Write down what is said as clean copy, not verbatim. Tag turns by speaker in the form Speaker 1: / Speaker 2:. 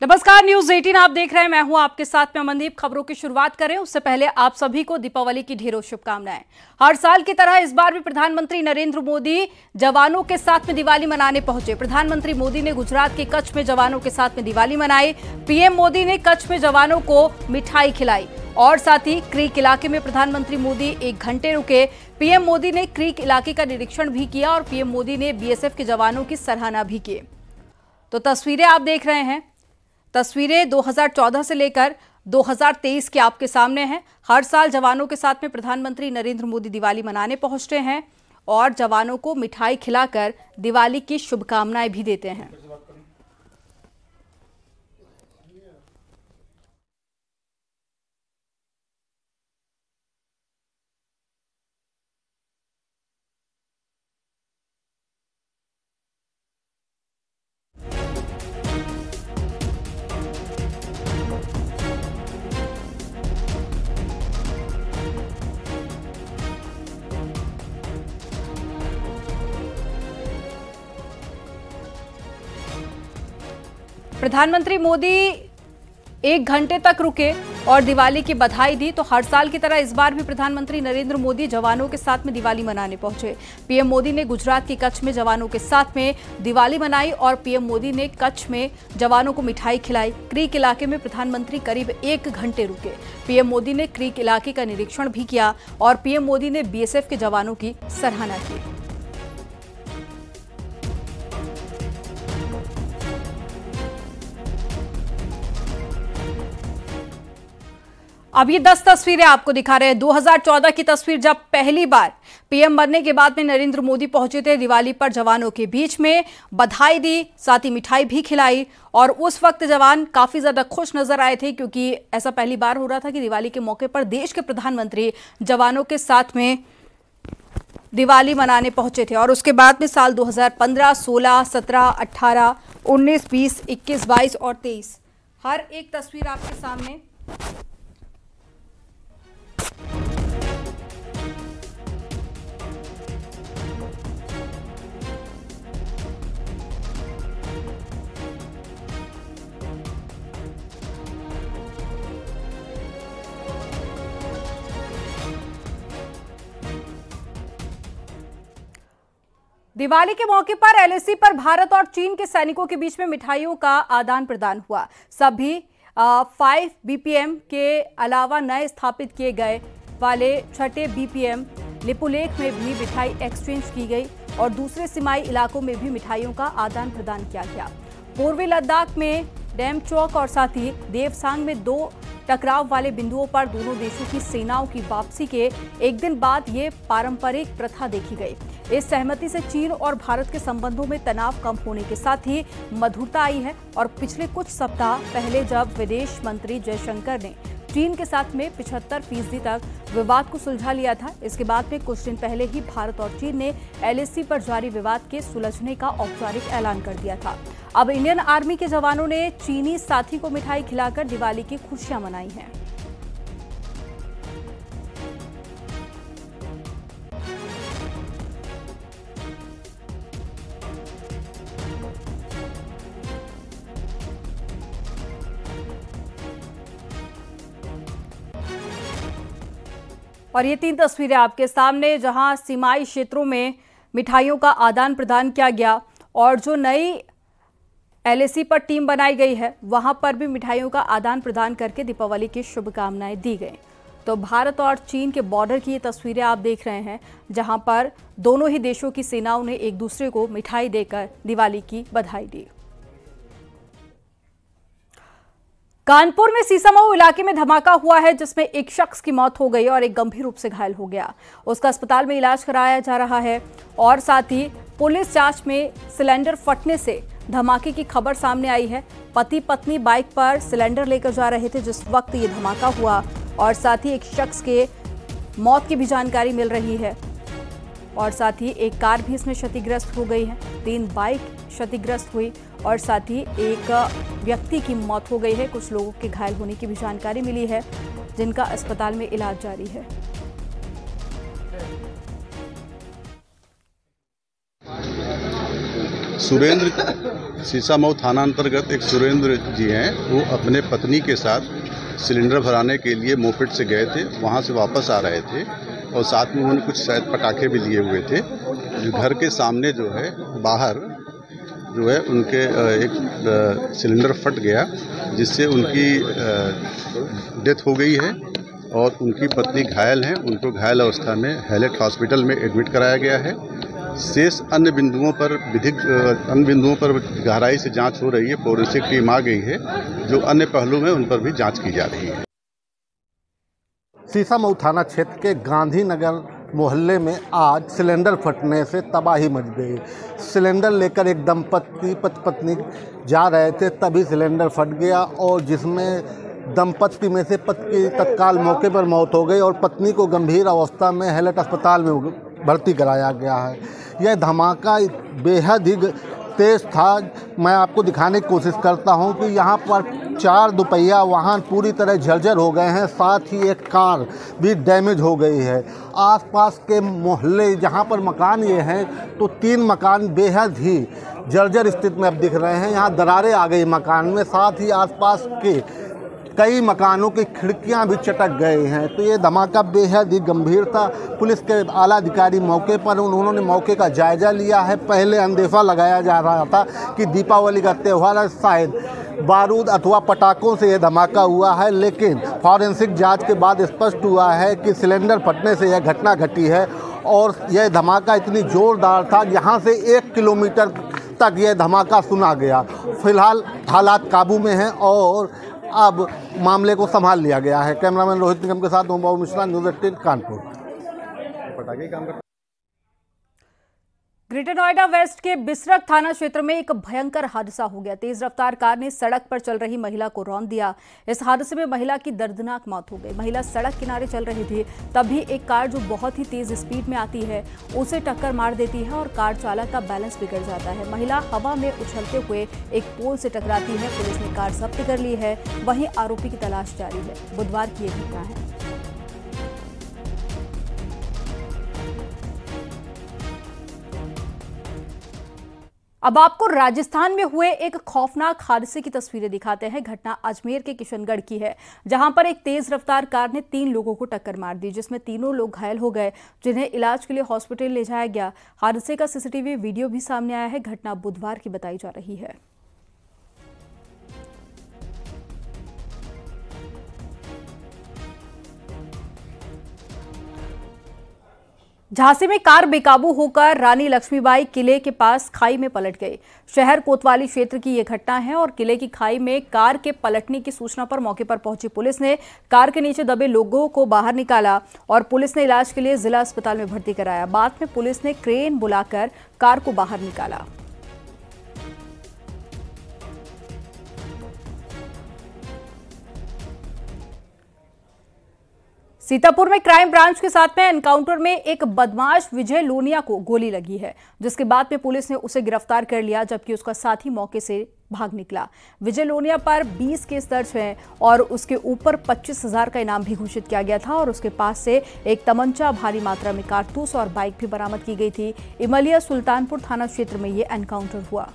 Speaker 1: नमस्कार, न्यूज 18 आप देख रहे हैं। मैं हूं आपके साथ में अमनदीप। खबरों की शुरुआत करें उससे पहले आप सभी को दीपावली की ढेरों शुभकामनाएं। हर साल की तरह इस बार भी प्रधानमंत्री नरेंद्र मोदी जवानों के साथ में दिवाली मनाने पहुंचे। प्रधानमंत्री मोदी ने गुजरात के कच्छ में जवानों के साथ में दिवाली मनाई। पीएम मोदी ने कच्छ में जवानों को मिठाई खिलाई और साथ ही क्रीक इलाके में प्रधानमंत्री मोदी 1 घंटे रुके। पीएम मोदी ने क्रीक इलाके का निरीक्षण भी किया और पीएम मोदी ने बीएसएफ के जवानों की सराहना भी की। तो तस्वीरें आप देख रहे हैं। तस्वीरें 2014 से लेकर 2023 के आपके सामने हैं। हर साल जवानों के साथ में प्रधानमंत्री नरेंद्र मोदी दिवाली मनाने पहुंचते हैं और जवानों को मिठाई खिलाकर दिवाली की शुभकामनाएं भी देते हैं। प्रधानमंत्री मोदी 1 घंटे तक रुके और दिवाली की बधाई दी। तो हर साल की तरह इस बार भी प्रधानमंत्री नरेंद्र मोदी जवानों के साथ में दिवाली मनाने पहुंचे। पीएम मोदी ने गुजरात के कच्छ में जवानों के साथ में दिवाली मनाई और पीएम मोदी ने कच्छ में जवानों को मिठाई खिलाई। क्रीक इलाके में प्रधानमंत्री करीब 1 घंटे रुके। पीएम मोदी ने क्रीक इलाके का निरीक्षण भी किया और पीएम मोदी ने बीएसएफ के जवानों की सराहना की। अब ये 10 तस्वीरें आपको दिखा रहे हैं। 2014 की तस्वीर, जब पहली बार पीएम बनने के बाद में नरेंद्र मोदी पहुंचे थे। दिवाली पर जवानों के बीच में बधाई दी, साथ ही मिठाई भी खिलाई और उस वक्त जवान काफी ज्यादा खुश नजर आए थे क्योंकि ऐसा पहली बार हो रहा था कि दिवाली के मौके पर देश के प्रधानमंत्री जवानों के साथ में दिवाली मनाने पहुंचे थे। और उसके बाद में साल 2015, 16, 17, 18, 19, 20, 21, 22 और 23 हर एक तस्वीर आपके सामने। दिवाली के मौके पर एलएसी पर भारत और चीन के सैनिकों के बीच में मिठाइयों का आदान प्रदान हुआ। सभी 5 बीपीएम के अलावा नए स्थापित किए गए वाले 6 बीपीएम लिपुलेख में भी मिठाई एक्सचेंज की गई और दूसरे सीमाई इलाकों में भी मिठाइयों का आदान प्रदान किया गया। पूर्वी लद्दाख में डैम चौक और साथ ही देवसांग में 2 टकराव वाले बिंदुओं पर दोनों देशों की सेनाओं की वापसी के एक दिन बाद ये पारंपरिक प्रथा देखी गई। इस सहमति से चीन और भारत के संबंधों में तनाव कम होने के साथ ही मधुरता आई है। और पिछले कुछ सप्ताह पहले जब विदेश मंत्री जयशंकर ने चीन के साथ में 75% तक विवाद को सुलझा लिया था, इसके बाद में कुछ दिन पहले ही भारत और चीन ने एलएसी पर जारी विवाद के सुलझने का औपचारिक ऐलान कर दिया था। अब इंडियन आर्मी के जवानों ने चीनी साथी को मिठाई खिलाकर दिवाली की खुशियां मनाई हैं। और ये 3 तस्वीरें आपके सामने, जहां सीमाई क्षेत्रों में मिठाइयों का आदान प्रदान किया गया और जो नई एलएसी पर टीम बनाई गई है वहां पर भी मिठाइयों का आदान प्रदान करके दीपावली की शुभकामनाएं दी गई। तो भारत और चीन के बॉर्डर की ये तस्वीरें आप देख रहे हैं, जहां पर दोनों ही देशों की सेनाओं ने एक दूसरे को मिठाई देकर दिवाली की बधाई दी। कानपुर में सीसामऊ इलाके में धमाका हुआ है जिसमें एक शख्स की मौत हो गई और एक गंभीर रूप से घायल हो गया। उसका अस्पताल में इलाज कराया जा रहा है और साथ ही पुलिस जांच में सिलेंडर फटने से धमाके की खबर सामने आई है। पति पत्नी बाइक पर सिलेंडर लेकर जा रहे थे जिस वक्त ये धमाका हुआ और साथ ही एक शख्स के मौत की भी जानकारी मिल रही है और साथ ही एक कार भी इसमें क्षतिग्रस्त हो गई है। 3 बाइक क्षतिग्रस्त हुई और साथ ही एक व्यक्ति की मौत हो गई है। कुछ लोगों के घायल होने की भी जानकारी मिली है जिनका अस्पताल में इलाज जारी है।
Speaker 2: सुरेंद्र सीसामऊ थाना अंतर्गत एक सुरेंद्र जी हैं, वो अपने पत्नी के साथ सिलेंडर भराने के लिए मोपेड से गए थे। वहाँ से वापस आ रहे थे और साथ में उन्होंने कुछ शायद पटाखे भी लिए हुए थे। घर के सामने जो है बाहर जो है उनके एक सिलेंडर फट गया, जिससे उनकी डेथ हो गई है और उनकी पत्नी घायल हैं। उनको घायल अवस्था में हैलेट हॉस्पिटल में एडमिट कराया गया है। शेष अन्य बिंदुओं पर गहराई से जांच हो रही है। फोरेंसिक टीम आ गई है, जो अन्य पहलू में उन पर भी जांच की जा रही है।
Speaker 3: सीसामऊ थाना क्षेत्र के गांधीनगर मोहल्ले में आज सिलेंडर फटने से तबाही मच गई। सिलेंडर लेकर एक दंपत्ति पति पत्नी जा रहे थे, तभी सिलेंडर फट गया और जिसमें दंपत्ति में से पति की तत्काल मौके पर मौत हो गई और पत्नी को गंभीर अवस्था में हैलेट अस्पताल में भर्ती कराया गया है। यह धमाका बेहद ही तेज था। मैं आपको दिखाने की कोशिश करता हूं कि यहाँ पर 4 दुपहिया वाहन पूरी तरह जर्जर हो गए हैं, साथ ही एक कार भी डैमेज हो गई है। आसपास के मोहल्ले जहाँ पर मकान ये हैं, तो 3 मकान बेहद ही जर्जर स्थिति में अब दिख रहे हैं। यहाँ दरारें आ गई मकान में, साथ ही आसपास के कई मकानों की खिड़कियां भी चटक गए हैं। तो ये धमाका बेहद ही गंभीर था। पुलिस के आला अधिकारी मौके पर उन्होंने मौके का जायजा लिया है। पहले अंदेशा लगाया जा रहा था कि दीपावली का त्यौहार है, शायद बारूद अथवा पटाखों से यह धमाका हुआ है, लेकिन फॉरेंसिक जांच के बाद स्पष्ट हुआ है कि सिलेंडर फटने से यह घटना घटी है और यह धमाका इतनी जोरदार था, यहाँ से 1 किलोमीटर तक यह धमाका सुना गया। फिलहाल हालात काबू में हैं और अब मामले को संभाल लिया गया है। कैमरामैन रोहित निगम के साथ Om Mishra, news 18 Kanpur.
Speaker 1: Greater Noida west के बिसरख थाना क्षेत्र में एक भयंकर हादसा हो गया। तेज रफ्तार कार ने सड़क पर चल रही महिला को रौंद दिया। इस हादसे में महिला की दर्दनाक मौत हो गई। महिला सड़क किनारे चल रही थी, तभी एक कार जो बहुत ही तेज स्पीड में आती है उसे टक्कर मार देती है और कार चालक का बैलेंस बिगड़ जाता है। महिला हवा में उछलते हुए एक पोल से टकराती है। पुलिस ने कार जब्त कर ली है, वहीं आरोपी की तलाश जारी है। बुधवार की यह घटना है। अब आपको राजस्थान में हुए एक खौफनाक हादसे की तस्वीरें दिखाते हैं। घटना अजमेर के किशनगढ़ की है, जहां पर एक तेज रफ्तार कार ने 3 लोगों को टक्कर मार दी, जिसमें तीनों लोग घायल हो गए, जिन्हें इलाज के लिए हॉस्पिटल ले जाया गया। हादसे का सीसीटीवी वीडियो भी सामने आया है। घटना बुधवार की बताई जा रही है। झांसी में कार बेकाबू होकर रानी लक्ष्मीबाई किले के पास खाई में पलट गई। शहर कोतवाली क्षेत्र की यह घटना है और किले की खाई में कार के पलटने की सूचना पर मौके पर पहुंची पुलिस ने कार के नीचे दबे लोगों को बाहर निकाला और पुलिस ने इलाज के लिए जिला अस्पताल में भर्ती कराया। बाद में पुलिस ने क्रेन बुलाकर कार को बाहर निकाला। सीतापुर में क्राइम ब्रांच के साथ में एनकाउंटर में एक बदमाश विजय लोनिया को गोली लगी है, जिसके बाद में पुलिस ने उसे गिरफ्तार कर लिया, जबकि उसका साथी मौके से भाग निकला। विजय लोनिया पर 20 केस दर्ज हैं और उसके ऊपर 25,000 का इनाम भी घोषित किया गया था और उसके पास से एक तमंचा, भारी मात्रा में कारतूस और बाइक भी बरामद की गई थी। इमलिया सुल्तानपुर थाना क्षेत्र में ये एनकाउंटर हुआ।